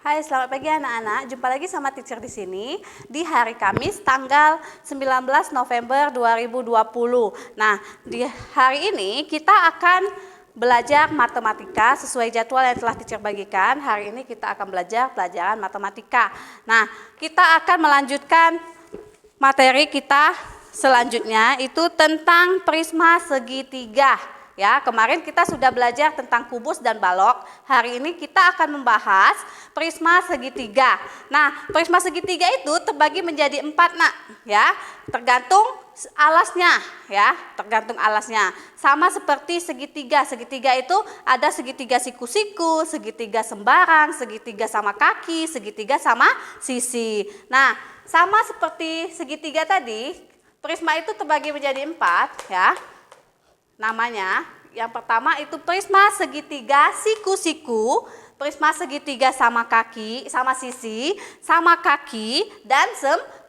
Hai, selamat pagi anak-anak. Jumpa lagi sama teacher di sini di hari Kamis tanggal 19 November 2020. Nah, di hari ini kita akan belajar matematika sesuai jadwal yang telah teacher bagikan. Hari ini kita akan belajar pelajaran matematika. Nah, kita akan melanjutkan materi kita selanjutnya itu tentang prisma segitiga. Ya, kemarin kita sudah belajar tentang kubus dan balok. Hari ini kita akan membahas prisma segitiga. Nah, prisma segitiga itu terbagi menjadi 4, Nak, ya. Tergantung alasnya, ya, tergantung alasnya. Sama seperti segitiga. Segitiga itu ada segitiga siku-siku, segitiga sembarang, segitiga sama kaki, segitiga sama sisi. Nah, sama seperti segitiga tadi, prisma itu terbagi menjadi 4, ya. Namanya, yang pertama itu prisma segitiga siku-siku, prisma segitiga sama kaki, sama sisi, sama kaki, dan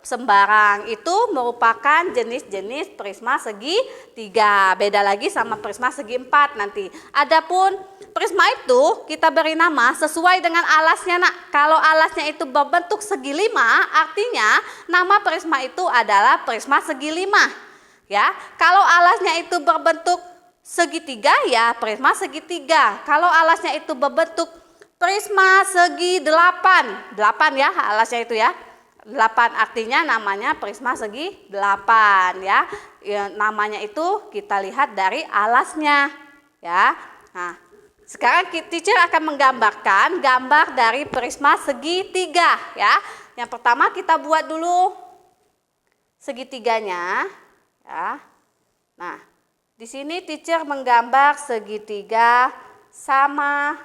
sembarang. Itu merupakan jenis-jenis prisma segitiga. Beda lagi sama prisma segi 4 nanti. Adapun prisma itu kita beri nama sesuai dengan alasnya, Nak. Kalau alasnya itu berbentuk segi 5, artinya nama prisma itu adalah prisma segi 5. Ya, kalau alasnya itu berbentuk segitiga, ya prisma segitiga. Kalau alasnya itu berbentuk prisma segi 8, 8 ya alasnya itu ya. 8 artinya namanya prisma segi 8 ya. Namanya itu kita lihat dari alasnya ya. Nah, sekarang teacher akan menggambarkan gambar dari prisma segitiga ya. Yang pertama kita buat dulu segitiganya. Ya. Nah, di sini teacher menggambar segitiga sama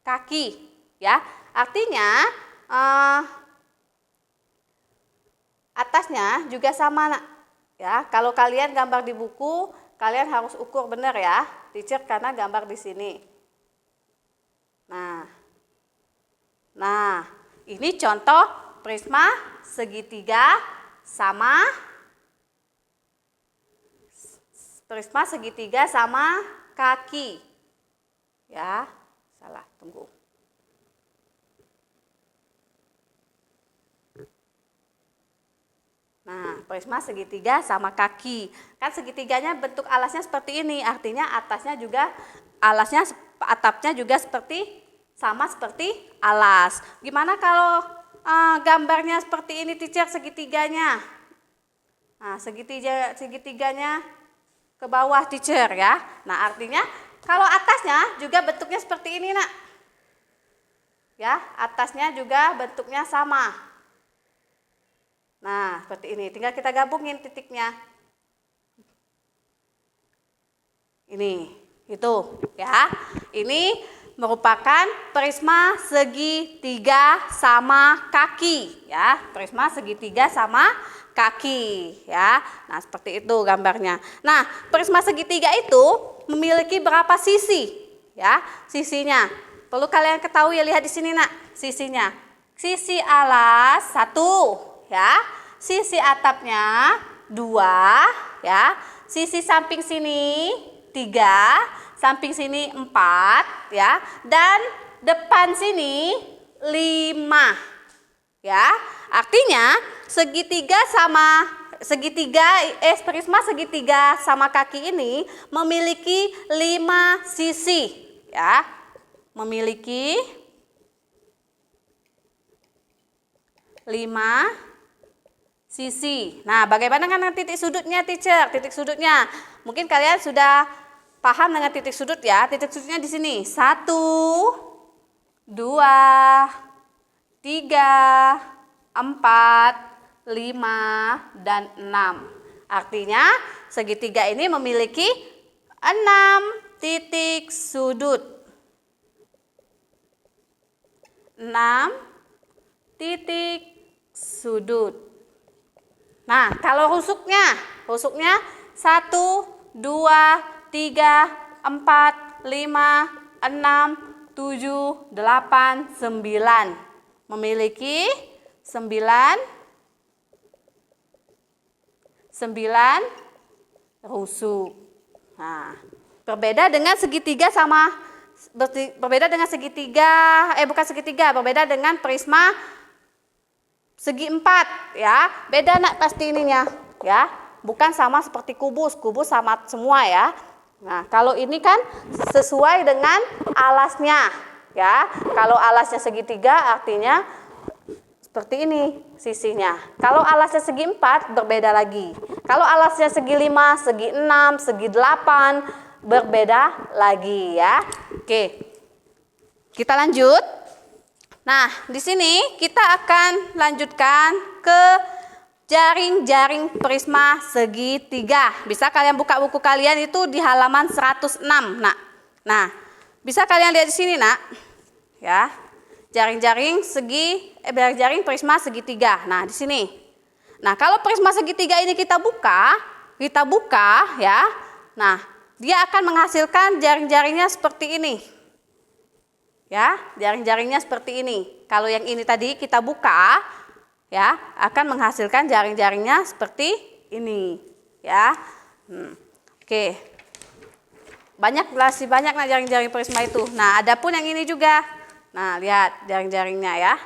kaki, ya. Artinya atasnya juga sama, Nak. Ya, kalau kalian gambar di buku, kalian harus ukur benar ya, teacher karena gambar di sini. Nah, ini contoh prisma segitiga sama prisma segitiga sama kaki. Ya, salah, tunggu. Nah, prisma segitiga sama kaki. Kan segitiganya bentuk alasnya seperti ini, artinya atasnya juga alasnya, atapnya juga sama seperti alas. Gimana kalau gambarnya seperti ini, teacher, segitiganya? Nah, segitiganya ke bawah, teacher, ya. Nah, artinya kalau atasnya juga bentuknya seperti ini, Nak. Ya, atasnya juga bentuknya sama. Nah, seperti ini. Tinggal kita gabungin titiknya. Ini, itu, ya. Ini merupakan prisma segitiga sama kaki, ya. Prisma segitiga sama kaki, ya. Nah, seperti itu gambarnya. Nah, prisma segitiga itu memiliki berapa sisi? Ya, sisinya. Perlu kalian ketahui, lihat di sini, Nak, sisinya. Sisi alas 1, ya. Sisi atapnya 2, ya. Sisi samping sini 3, samping sini 4, ya. Dan depan sini 5. Ya, artinya prisma segitiga sama kaki ini memiliki 5 sisi, ya. Memiliki 5 sisi. Nah, bagaimana dengan titik sudutnya, teacher? Titik sudutnya, mungkin kalian sudah paham dengan titik sudut ya. Titik sudutnya di sini 1, 2, 3, 4, 5, dan 6. Artinya segitiga ini memiliki 6 titik sudut. 6 titik sudut. Nah, kalau rusuknya 1, 2, 3, 4, 5, 6, 7, 8, 9. Memiliki 9 rusuk. Nah, berbeda dengan segitiga sama berbeda dengan segitiga, bukan segitiga, berbeda dengan prisma segi 4 ya. Beda nak pasti ininya ya. Bukan sama seperti kubus, kubus sama semua ya. Nah, kalau ini kan sesuai dengan alasnya ya. Kalau alasnya segitiga artinya seperti ini sisinya. Kalau alasnya segi 4 berbeda lagi. Kalau alasnya segi 5, segi 6, segi 8 berbeda lagi ya. Oke. Kita lanjut. Nah, di sini kita akan lanjutkan ke jaring-jaring prisma segitiga. Bisa kalian buka buku kalian itu di halaman 106, Nak. Nah, bisa kalian lihat di sini, Nak. Ya. Jaring-jaring prisma segitiga. Nah, di sini. Nah, kalau prisma segitiga ini kita buka ya. Nah, dia akan menghasilkan jaring-jaringnya seperti ini. Ya, jaring-jaringnya seperti ini. Kalau yang ini tadi kita buka ya, akan menghasilkan jaring-jaringnya seperti ini ya. Oke. Masih banyak nah jaring-jaring prisma itu. Nah, ada pun yang ini juga. Nah, lihat jaring-jaringnya ya.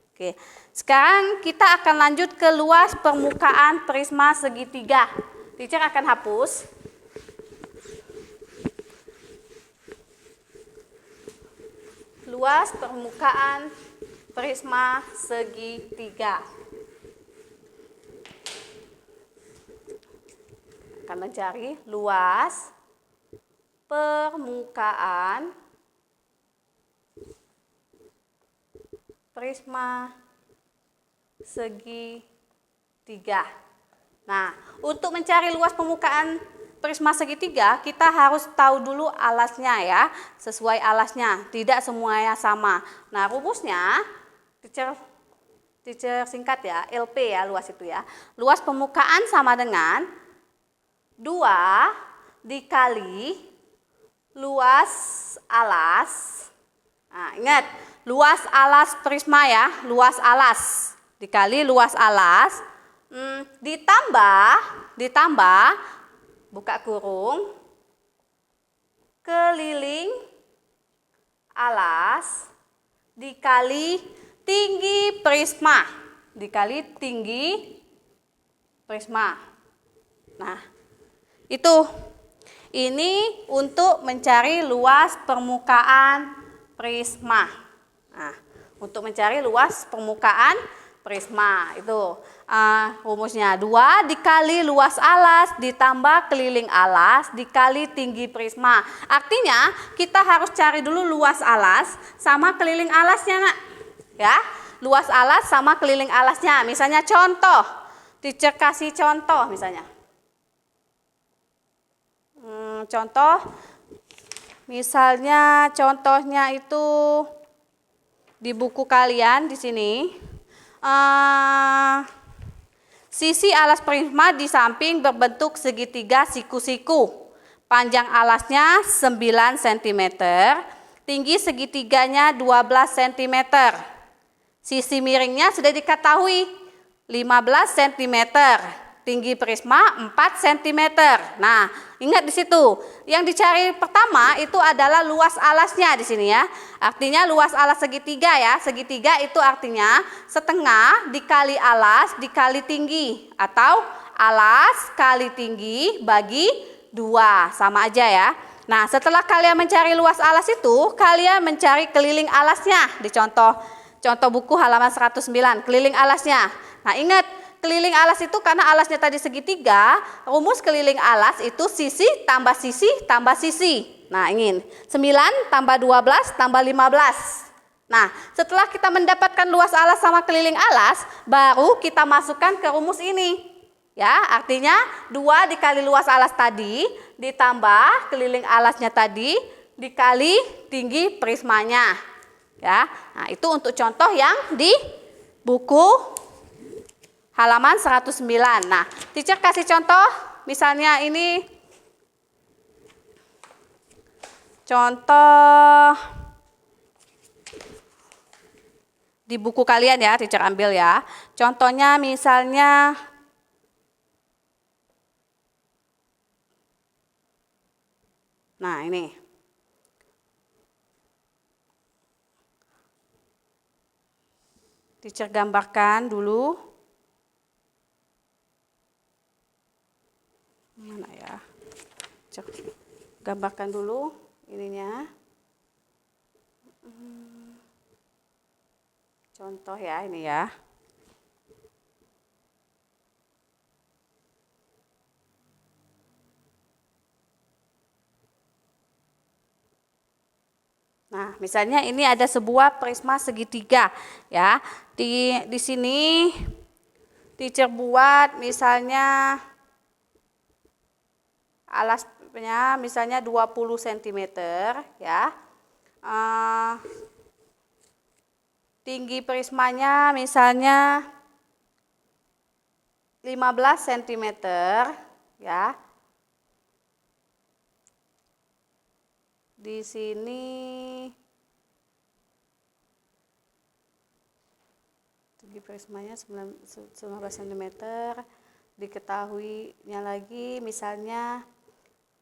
Oke. Sekarang kita akan lanjut ke luas permukaan prisma segitiga. Teacher akan hapus. Luas permukaan prisma segitiga. Akan mencari luas permukaan prisma segitiga. Nah, untuk mencari luas permukaan prisma segitiga, kita harus tahu dulu alasnya ya, sesuai alasnya, tidak semuanya sama. Nah, rumusnya, teacher singkat ya, LP ya, luas itu ya. Luas permukaan sama dengan 2 dikali luas alas. Nah, ingat, luas alas prisma ya, luas alas dikali luas alas, ditambah buka kurung, keliling alas dikali tinggi prisma. Dikali tinggi prisma. Nah, itu. Ini untuk mencari luas permukaan prisma. Nah, untuk mencari luas permukaan prisma itu rumusnya 2 dikali luas alas ditambah keliling alas dikali tinggi prisma. Artinya kita harus cari dulu luas alas sama keliling alasnya, Nak. Ya, luas alas sama keliling alasnya. Misalnya contoh, teacher kasih contoh misalnya. Contohnya itu di buku kalian di sini. Sisi alas prisma di samping berbentuk segitiga siku-siku. Panjang alasnya 9 cm, tinggi segitiganya 12 cm. Sisi miringnya sudah diketahui 15 cm. Tinggi prisma 4 cm. Nah, ingat di situ. Yang dicari pertama itu adalah luas alasnya di sini ya. Artinya luas alas segitiga ya. Segitiga itu artinya setengah dikali alas dikali tinggi atau alas kali tinggi bagi 2. Sama aja ya. Nah, setelah kalian mencari luas alas itu, kalian mencari keliling alasnya di contoh buku halaman 109, keliling alasnya. Nah, ingat keliling alas itu karena alasnya tadi segitiga, rumus keliling alas itu sisi tambah sisi tambah sisi. Nah, ingin 9 tambah 12 tambah 15. Nah, setelah kita mendapatkan luas alas sama keliling alas, baru kita masukkan ke rumus ini. Ya, artinya 2 dikali luas alas tadi ditambah keliling alasnya tadi dikali tinggi prismanya. Ya. Nah, itu untuk contoh yang di buku halaman 109. Nah, teacher kasih contoh, misalnya ini contoh di buku kalian ya, teacher ambil ya. Contohnya misalnya nah ini. Teacher gambarkan dulu. Mana ya? Gambarkan dulu ininya. Contoh ya ini ya. Nah, misalnya ini ada sebuah prisma segitiga ya. Di sini teacher buat misalnya alasnya misalnya 20 cm ya. Tinggi prismanya misalnya 15 cm ya. Di sini tinggi prismanya 19 cm, diketahuinya lagi misalnya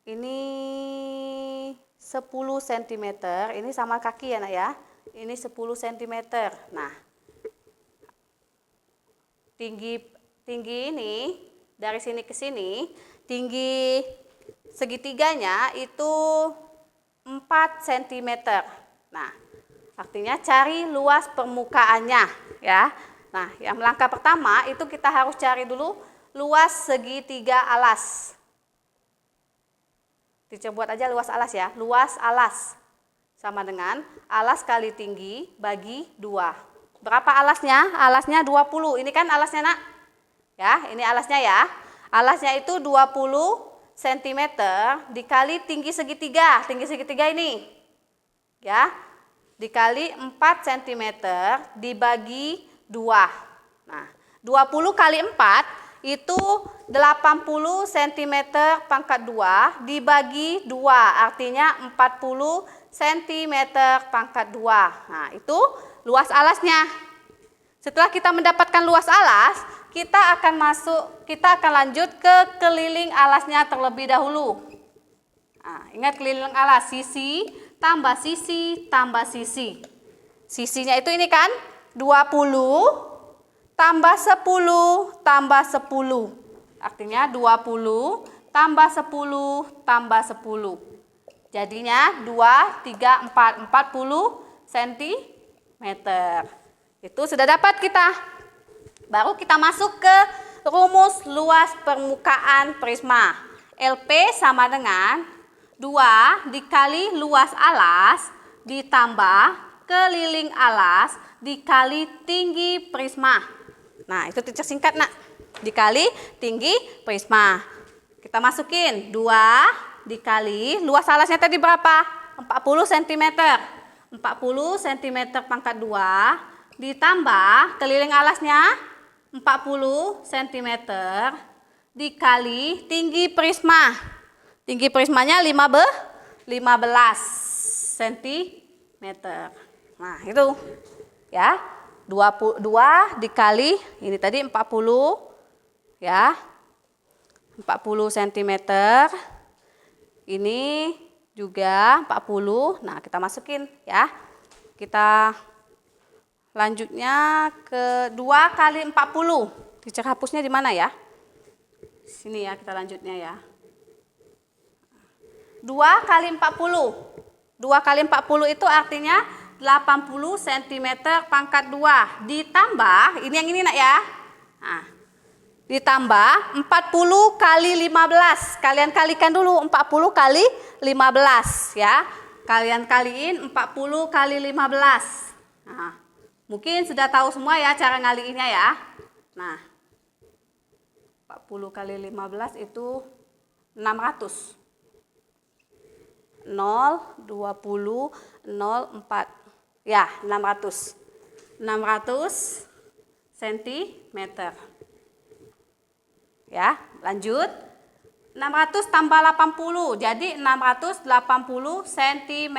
ini 10 cm, ini sama kaki ya nak ya, ini 10 cm. Nah, tinggi ini dari sini ke sini, tinggi segitiganya itu 4 cm. Nah, artinya cari luas permukaannya ya. Nah, yang langkah pertama itu kita harus cari dulu luas segitiga alas. Teacher buat aja luas alas ya. Luas alas sama dengan alas kali tinggi bagi 2. Berapa alasnya? Alasnya 20. Ini kan alasnya nak. Ya, ini alasnya ya. Alasnya itu 20 cm dikali tinggi segitiga ini ya, dikali 4 cm dibagi 2. Nah, 20 kali 4 itu 80 cm pangkat 2 dibagi 2, artinya 40 cm pangkat 2. Nah, itu luas alasnya. Setelah kita mendapatkan luas alas, kita akan lanjut ke keliling alasnya terlebih dahulu. Nah, ingat keliling alas, sisi tambah sisi tambah sisi. Sisinya itu ini kan 20 tambah 10 tambah 10. Artinya 20 tambah 10 tambah 10. Jadinya 2, 3, 4, 40 cm. Itu sudah dapat kita. Baru kita masuk ke rumus luas permukaan prisma. LP sama dengan 2 dikali luas alas ditambah keliling alas dikali tinggi prisma. Nah, itu teacher singkat nak. Dikali tinggi prisma. Kita masukin 2 dikali luas alasnya tadi berapa? 40 cm. 40 cm pangkat 2 ditambah keliling alasnya 40 cm dikali tinggi prisma. Tinggi prismanya 15 cm. Nah, itu ya. 2 dikali ini tadi 40 ya. 40 cm. Ini juga 40. Nah, kita masukin ya. Kita lanjutnya ke 2 kali 40. Teacher hapusnya di mana ya? Sini ya, kita lanjutnya ya. 2 kali 40. 2 kali 40 itu artinya 80 cm pangkat 2 ditambah, ini yang ini nak ya. Nah, ditambah 40 kali 15. Kalian kalikan dulu 40 kali 15 ya. Kalian kaliin 40 kali 15. Nah, mungkin sudah tahu semua ya cara ngaliinnya ya. Nah, 40 kali 15 itu 600. 0, 20, 0, 4. Ya, 600. 600 cm. Ya, lanjut. 600 tambah 80, jadi 680 cm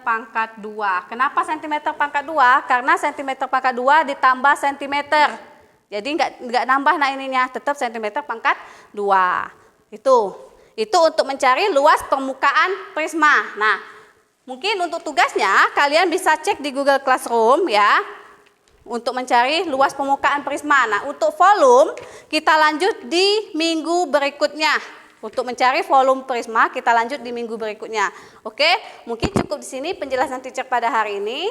pangkat 2. Kenapa cm pangkat 2? Karena cm pangkat 2 ditambah cm. Jadi enggak nambah nah ininya, tetap cm pangkat 2. Itu untuk mencari luas permukaan prisma. Nah, mungkin untuk tugasnya kalian bisa cek di Google Classroom ya. untuk mencari luas permukaan prisma. Nah, untuk volume kita lanjut di minggu berikutnya. Untuk mencari volume prisma kita lanjut di minggu berikutnya. Oke, mungkin cukup di sini penjelasan teacher pada hari ini.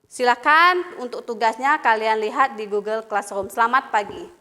Silakan untuk tugasnya kalian lihat di Google Classroom. Selamat pagi.